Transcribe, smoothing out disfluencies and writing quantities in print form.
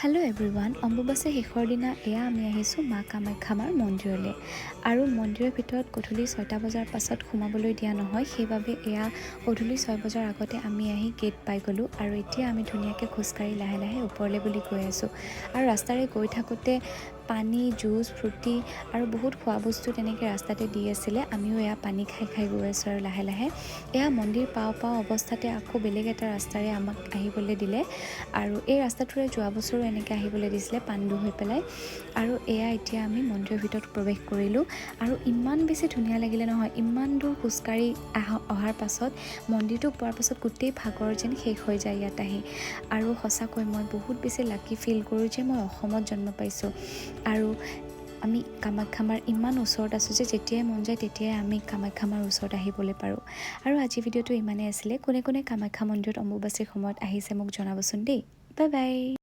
Hello' everyone, Ambubachi শেষৰ দিনা এয়া আমি আহিছোঁ মা কামাখ্যামাৰ মন্দিৰলৈ। আৰু মন্দিৰৰ ভিতৰত গধূলি 6টা বজাৰ পাছত সোমাবলৈ দিয়া নহয়, সেইবাবে এয়া গধূলি 6 বজাৰ আগতে আমি আহি গেট পাই গ'লোঁ। আৰু এতিয়া আমি ধুনীয়াকৈ খোজকাঢ়ি লাহে লাহে ওপৰলৈ বুলি গৈ আছোঁ। আৰু ৰাস্তাৰে গৈ থাকোঁতে পানী, জুচ, ফ্ৰুটি আৰু বহুত খোৱা বস্তু তেনেকৈ ৰাস্তাতে দি আছিলে। আমিও এয়া পানী খাই খাই গৈ আছোঁ আৰু লাহে লাহে এয়া মন্দিৰ পাওঁ অৱস্থাতে আকৌ বেলেগ এটা ৰাস্তাৰে আমাক আহিবলৈ দিলে। আৰু এই ৰাস্তাটোৰে যোৱা বছৰো এনেকৈ আহিবলৈ দিছিলে পাণ্ডু হৈ পেলাই। আৰু এয়া এতিয়া আমি মন্দিৰৰ ভিতৰত প্ৰৱেশ কৰিলোঁ। আৰু ইমান বেছি ধুনীয়া লাগিলে নহয়, ইমান দূৰ খোজকাঢ়ি অহাৰ পাছত মন্দিৰটো পোৱাৰ পাছত গোটেই ভাগৰ যেন শেষ হৈ যায় ইয়াত আহি। আৰু সঁচাকৈ মই বহুত বেছি লাকি ফিল কৰোঁ যে মই অসমত জন্ম পাইছোঁ। আৰু আমি কামাখ্যামাৰ ইমান ওচৰত আছোঁ যে যেতিয়াই মন যায় তেতিয়াই আমি কামাখ্যামাৰ ওচৰত আহিবলৈ পাৰোঁ। আৰু আজি ভিডিঅ'টো ইমানেই আছিলে। কোনে কোনে কামাখ্যা মন্দিৰত অম্বুবাচীৰ সময়ত আহিছে মোক জনাবচোন দেই। Bye bye.